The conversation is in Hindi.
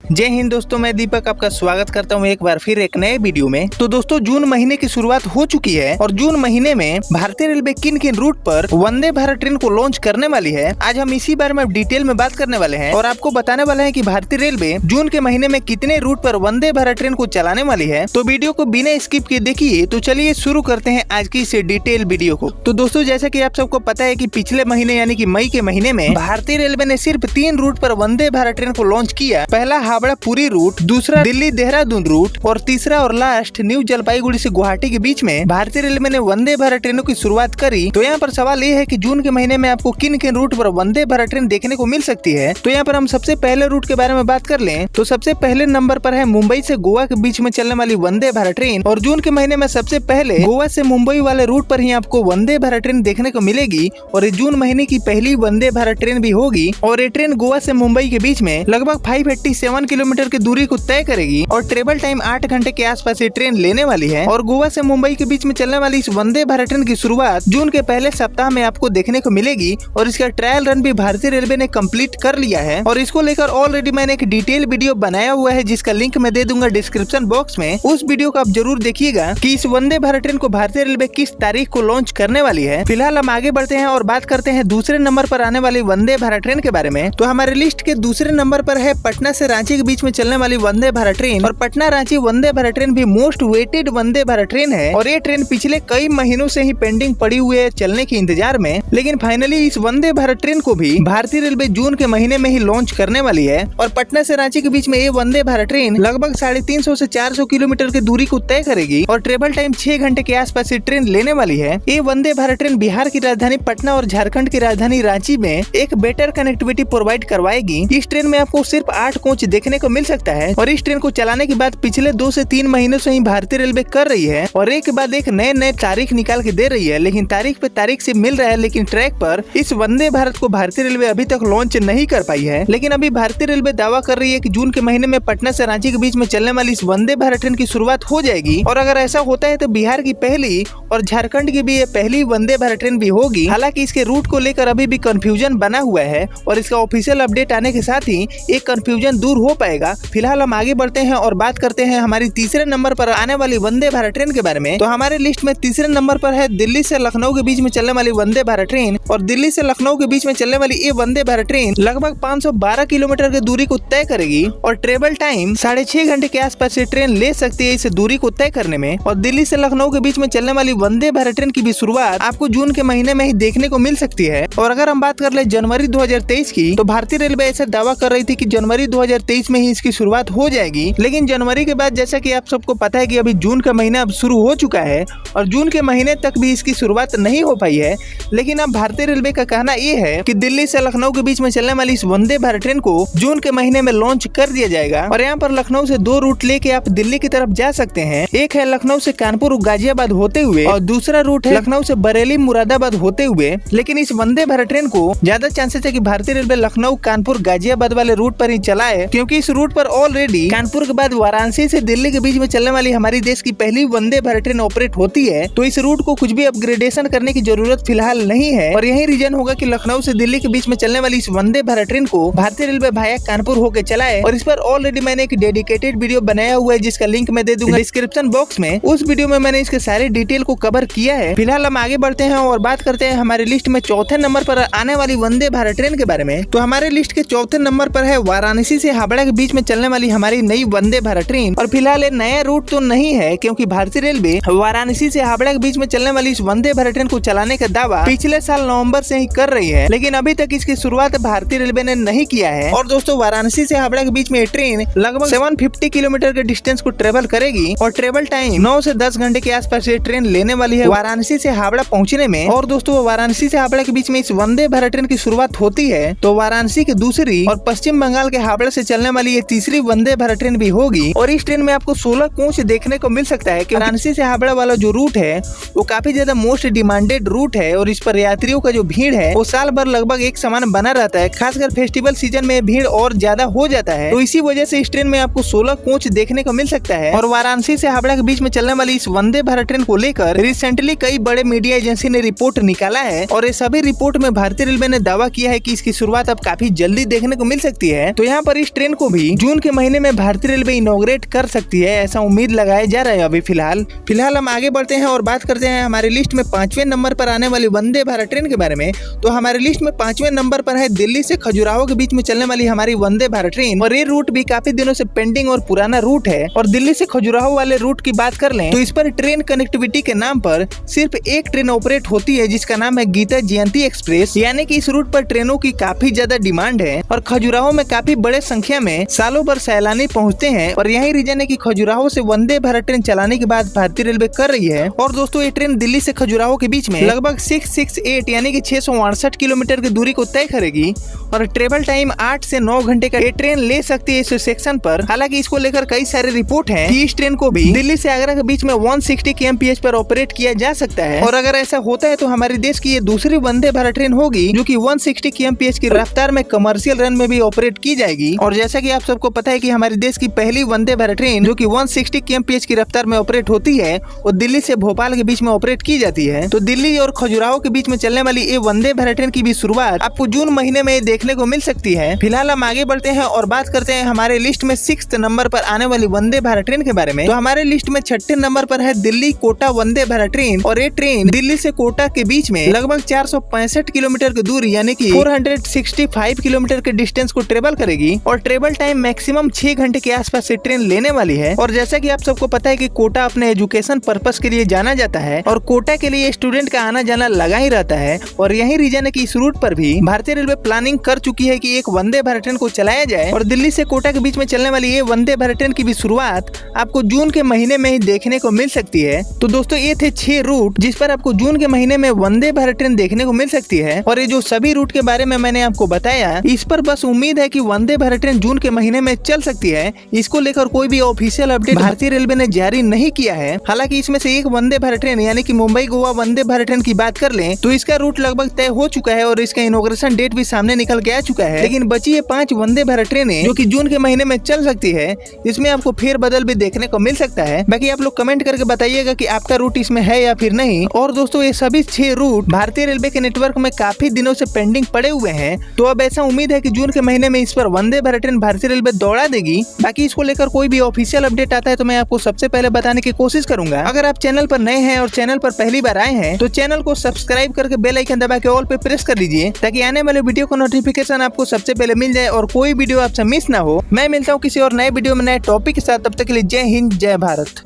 जय हिंद दोस्तों, मैं दीपक आपका स्वागत करता हूं एक बार फिर एक नए वीडियो में। तो दोस्तों, जून महीने की शुरुआत हो चुकी है और जून महीने में भारतीय रेलवे किन किन रूट पर वंदे भारत ट्रेन को लॉन्च करने वाली है, आज हम इसी बारे में डिटेल में बात करने वाले हैं और आपको बताने वाले हैं कि भारतीय रेलवे जून के महीने में कितने रूट पर वंदे भारत ट्रेन को चलाने वाली है। तो वीडियो को बिना स्किप किए देखिए। तो चलिए शुरू करते हैं आज की इस डिटेल वीडियो को। तो दोस्तों, जैसा कि आप सबको पता है कि पिछले महीने यानी कि मई के महीने में भारतीय रेलवे ने सिर्फ 3 रूट पर वंदे भारत ट्रेन को लॉन्च किया। पहला हावड़ा पुरी रूट, दूसरा दिल्ली देहरादून रूट और तीसरा और लास्ट न्यू जलपाईगुड़ी से गुवाहाटी के बीच में भारतीय रेलवे ने वंदे भारत ट्रेनों की शुरुआत करी। तो यहाँ पर सवाल ये है कि जून के महीने में आपको किन किन रूट पर वंदे भारत ट्रेन देखने को मिल सकती है। तो यहाँ पर हम सबसे पहले रूट के बारे में बात कर लें तो सबसे पहले नंबर पर है मुंबई से गोवा के बीच में चलने वाली वंदे भारत ट्रेन। और जून के महीने में सबसे पहले गोवा से मुंबई वाले रूट पर ही आपको वंदे भारत ट्रेन देखने को मिलेगी और ये जून महीने की पहली वंदे भारत ट्रेन भी होगी। और ये ट्रेन गोवा से मुंबई के बीच में लगभग 587 किलोमीटर की दूरी को तय करेगी और ट्रेवल टाइम 8 घंटे के आसपास ये ट्रेन लेने वाली है। और गोवा से मुंबई के बीच में चलने वाली इस वंदे भारत ट्रेन की शुरुआत जून के पहले सप्ताह में आपको देखने को मिलेगी और इसका ट्रायल रन भी भारतीय रेलवे ने कंप्लीट कर लिया है। और इसको लेकर ऑलरेडी मैंने एक डिटेल वीडियो बनाया हुआ है जिसका लिंक मैं दे दूंगा डिस्क्रिप्शन बॉक्स में। उस वीडियो को आप जरूर देखिएगा कि इस वंदे भारत ट्रेन को भारतीय रेलवे किस तारीख को लॉन्च करने वाली है। फिलहाल हम आगे बढ़ते हैं और बात करते हैं दूसरे नंबर पर आने वाली वंदे भारत ट्रेन के बारे में। तो हमारे लिस्ट के दूसरे नंबर पर है पटना से रांची के बीच में चलने वाली वंदे भारत ट्रेन। और पटना रांची वंदे भारत ट्रेन भी most weighted Vande Bharat train है और ये ट्रेन पिछले कई महीनों से ही पेंडिंग पड़ी हुई है चलने के इंतजार में। लेकिन फाइनली इस वंदे भारत ट्रेन को भी भारतीय रेलवे जून के महीने में ही लॉन्च करने वाली है। और पटना से रांची के बीच में ये वंदे भारत ट्रेन लगभग 350 से 400 किलोमीटर की दूरी को तय करेगी और ट्रेवल टाइम 6 घंटे के आसपास ये ट्रेन लेने वाली है। ये वंदे भारत ट्रेन बिहार की राजधानी पटना और झारखंड की राजधानी रांची में एक बेटर कनेक्टिविटी प्रोवाइड करवाएगी। इस ट्रेन में आपको सिर्फ 8 कोच देखने को मिल सकता है और इस ट्रेन को चलाने के बाद पिछले 2 से 3 महीनों से ही भारतीय रेलवे कर रही है और एक के बाद एक नए तारीख निकाल के दे रही है। लेकिन तारीख पे तारीख से मिल रहा है, लेकिन ट्रैक पर इस वंदे भारत को भारतीय रेलवे अभी तक लॉन्च नहीं कर पाई है। लेकिन अभी भारतीय रेलवे दावा कर रही है कि जून के महीने में पटना से रांची के बीच में चलने वाली इस वंदे भारत ट्रेन की शुरुआत हो जाएगी। और अगर ऐसा होता है तो बिहार की पहली और झारखंड की भी ये पहली वंदे भारत ट्रेन भी होगी। हालांकि इसके रूट को लेकर अभी भी कंफ्यूजन बना हुआ है और इसका ऑफिशियल अपडेट आने के साथ ही एक कंफ्यूजन दूर हो पाएगा। फिलहाल हम आगे बढ़ते हैं और बात करते हैं हमारी तीसरे नंबर पर आने वाली वंदे भारत ट्रेन के बारे में। तो हमारे लिस्ट में तीसरे नंबर पर है दिल्ली से लखनऊ के बीच में चलने वाली वंदे भारत ट्रेन। और दिल्ली से लखनऊ के बीच में चलने वाली ये वंदे भारत ट्रेन लगभग 512 किलोमीटर की दूरी को तय करेगी और ट्रेवल टाइम 6.5 घंटे के आसपास ये ट्रेन ले सकती है इस दूरी को तय करने में। और दिल्ली से लखनऊ के बीच में चलने वाली वंदे भारत ट्रेन की भी शुरुआत आपको जून के महीने में ही देखने को मिल सकती है। और अगर हम बात कर ले जनवरी 2023 की, तो भारतीय रेलवे ऐसा दावा कर रही थी कि जनवरी 2023 में ही इसकी शुरुआत हो जाएगी। लेकिन जनवरी के बाद जैसा कि आप सबको पता है कि अभी जून का महीना अब शुरू हो चुका है और जून के महीने तक भी इसकी शुरुआत नहीं हो पाई है। लेकिन अब भारतीय रेलवे का कहना ये है कि दिल्ली से लखनऊ के बीच में चलने वाली इस वंदे भारत ट्रेन को जून के महीने में लॉन्च कर दिया जाएगा। और यहाँ पर लखनऊ से 2 रूट लेके आप दिल्ली की तरफ जा सकते हैं। एक है लखनऊ से कानपुर गाजियाबाद होते हुए और दूसरा रूट है लखनऊ से बरेली मुरादाबाद होते हुए। लेकिन इस वंदे भारत ट्रेन को ज्यादा चांसेस है कि भारतीय रेलवे लखनऊ कानपुर गाजियाबाद वाले रूट पर ही चलाए, क्योंकि इस रूट पर ऑलरेडी कानपुर के बाद वाराणसी से दिल्ली के बीच में चलने वाली हमारी देश की पहली वंदे भारत ट्रेन ऑपरेट होती है। तो इस रूट को कुछ भी अपग्रेडेशन करने की जरूरत फिलहाल नहीं है और यही रीजन होगा कि लखनऊ से दिल्ली के बीच में चलने वाली इस वंदे भारत ट्रेन को भारतीय रेलवे भाया कानपुर होकर चलाए। और इस पर ऑलरेडी मैंने एक डेडिकेटेड वीडियो बनाया हुआ है जिसका लिंक मैं दे दूंगा डिस्क्रिप्शन बॉक्स में। उस वीडियो में मैंने इसके सारे डिटेल को कवर किया है। फिलहाल हम आगे बढ़ते हैं और बात करते हैं हमारे लिस्ट में चौथे नंबर पर आने वाली वंदे भारत ट्रेन के बारे में। तो हमारे लिस्ट के चौथे नंबर पर है वाराणसी से हावड़ा के बीच में चलने वाली हमारी नई वंदे भारत ट्रेन। और फिलहाल ये नया रूट तो नहीं है, क्योंकि भारतीय रेलवे वाराणसी से हावड़ा के बीच में चलने वाली इस वंदे भारत ट्रेन को चलाने का दावा पिछले साल नवंबर से ही कर रही है। लेकिन अभी तक इसकी शुरुआत भारतीय रेलवे ने नहीं किया है। और दोस्तों, वाराणसी से हावड़ा के बीच में ये ट्रेन लगभग 750 किलोमीटर के डिस्टेंस को ट्रेवल करेगी और ट्रेवल टाइम 9 से 10 घंटे के आसपास ये ट्रेन लेने वाली है वाराणसी से हावड़ा पहुंचने में। और दोस्तों, वाराणसी से हावड़ा के बीच में इस वंदे भारत ट्रेन की शुरुआत होती है तो वाराणसी की दूसरी और पश्चिम बंगाल के हावड़ा से चलने वाली ये तीसरी वंदे भारत ट्रेन भी होगी। और इस ट्रेन में आपको 16 कोच देखने को मिल सकता है कि वाराणसी से हावड़ा वाला जो रूट है वो काफी ज्यादा मोस्ट डिमांडेड रूट है और इस पर यात्रियों का जो भीड़ है वो साल भर लगभग एक समान बना रहता है। खासकर फेस्टिवल सीजन में भीड़ और ज्यादा हो जाता है। तो इसी वजह से इस ट्रेन में आपको 16 कोच देखने को मिल सकता है। और वाराणसी से हावड़ा के बीच में चलने वाली इस वंदे भारत ट्रेन को लेकर रिसेंटली कई बड़े मीडिया एजेंसी ने रिपोर्ट निकाला है और ये सभी रिपोर्ट में भारतीय रेलवे ने दावा किया है कि इसकी शुरुआत अब काफी जल्दी देखने को मिल सकती है। तो यहाँ पर इस ट्रेन को भी जून के महीने में भारतीय रेलवे इनॉग्रेट कर सकती है, ऐसा उम्मीद लगाया जा रहा है। अभी फिलहाल हम आगे बढ़ते हैं और बात करते हैं हमारी लिस्ट में 5वें नंबर पर आने वाली वंदे भारत ट्रेन के बारे में। तो हमारी लिस्ट में 5वें नंबर पर है दिल्ली से खजुराहो के बीच में चलने वाली हमारी वंदे भारत ट्रेन। और ये रूट भी काफी दिनों से पेंडिंग और पुराना रूट है। और दिल्ली से खजुराहो वाले रूट की बात कर लें तो इस पर ट्रेन कनेक्टिविटी के नाम पर सिर्फ एक ट्रेन ऑपरेट होती है, जिसका नाम है गीता जयंती एक्सप्रेस। यानी कि इस रूट पर ट्रेनों की काफी ज्यादा डिमांड है और खजुराहो में काफी बड़े संख्या में सालों भर सैलानी पहुंचते हैं। और यही रीजन है कि खजुराहो से वंदे भारत ट्रेन चलाने की बात भारतीय रेलवे कर रही है। और दोस्तों ये ट्रेन दिल्ली से खजुराहो के बीच में लगभग 668 यानी कि 668 किलोमीटर की दूरी को तय करेगी। और ट्रेवल टाइम 8 से 9 घंटे का ये ट्रेन ले सकती है इस सेक्शन पर। हालांकि इसको लेकर कई सारे रिपोर्ट हैं कि इस ट्रेन को भी दिल्ली से आगरा के बीच में 160 kmph पर ऑपरेट किया जा सकता है। और अगर ऐसा होता है तो हमारे देश की ये दूसरी वंदे भारत ट्रेन होगी जो कि 160 kmph की रफ्तार में कमर्शियल रन में भी ऑपरेट की जाएगी। और जैसा कि आप सबको पता है कि हमारे देश की पहली वंदे भारत ट्रेन जो कि 160 kmph की रफ्तार में ऑपरेट होती है वो दिल्ली से भोपाल के बीच में ऑपरेट की जाती है। तो दिल्ली और खजुराहो के बीच में चलने वाली ये वंदे भारत ट्रेन की भी शुरुआत आपको जून महीने में देखने को मिल सकती है। फिलहाल हम आगे बढ़ते हैं और बात करते हैं हमारे लिस्ट में 6th नंबर पर आने वाली वंदे भारत ट्रेन के बारे में। तो हमारे लिस्ट में 6ठे नंबर पर है दिल्ली कोटा वंदे भारत ट्रेन। और ये ट्रेन दिल्ली से कोटा के बीच में लगभग 465 किलोमीटर की दूरी यानी कि 465 किलोमीटर के डिस्टेंस को ट्रेवल करेगी। और ट्रेवल टाइम मैक्सिमम 6 घंटे के आसपास से ट्रेन लेने वाली है। और जैसा कि आप सबको पता है कि कोटा अपने एजुकेशन पर्पस के लिए जाना जाता है और कोटा के लिए स्टूडेंट का आना जाना लगा ही रहता है। और यही रीजन है कि इस रूट पर भी भारतीय रेलवे प्लानिंग कर चुकी है कि एक वंदे भारत ट्रेन को चलाया जाए। और दिल्ली से कोटा के बीच में चलने वाली ये वंदे भारत ट्रेन की भी शुरुआत आपको जून के महीने में ही देखने को मिल सकती है। तो दोस्तों ये थे 6 रूट जिस पर आपको जून के महीने में वंदे भारत ट्रेन देखने को मिल सकती है। और ये जो सभी रूट के बारे में मैंने आपको बताया, इस पर बस उम्मीद है कि वंदे भारत ट्रेन जून के महीने में चल सकती है। इसको लेकर कोई भी ऑफिशियल अपडेट भारतीय रेलवे ने जारी नहीं किया है। हालांकि इसमें से एक वंदे भारत ट्रेन यानी कि मुंबई गोवा वंदे भारत ट्रेन की बात कर लें तो इसका रूट लगभग तय हो चुका है और इसका इनॉग्रेशन डेट भी सामने निकल के आ चुका है। लेकिन बची ये 5 वंदे भारत ट्रेनें जो कि जून के महीने में चल सकती है, इसमें आपको फेर बदल भी देखने को मिल सकता है। बाकी आप लोग कमेंट करके बताइएगा कि आपका रूट इसमें है या फिर नहीं। और दोस्तों ये सभी 6 रूट भारतीय रेलवे के नेटवर्क में काफी दिनों से पेंडिंग पड़े हुए हैं। तो अब ऐसा उम्मीद है कि जून के महीने में इस पर वंदे भारत ट्रेन भारतीय रेलवे दौड़ा देगी। बाकी इसको लेकर कोई भी ऑफिशियल अपडेट आता है तो मैं आपको सबसे पहले बताने की कोशिश करूंगा। अगर आप चैनल पर नए हैं और चैनल पर पहली बार आए हैं तो चैनल को सब्सक्राइब करके बेल आइकन दबा के ऑल पे प्रेस कर लीजिए ताकि आने वाले वीडियो का नोटिफिकेशन आपको सबसे पहले मिल जाए और कोई वीडियो आपसे मिस ना हो। मैं मिलता हूँ किसी और नए वीडियो में नए टॉपिक के साथ। तब तक के लिए जय हिंद जय भारत।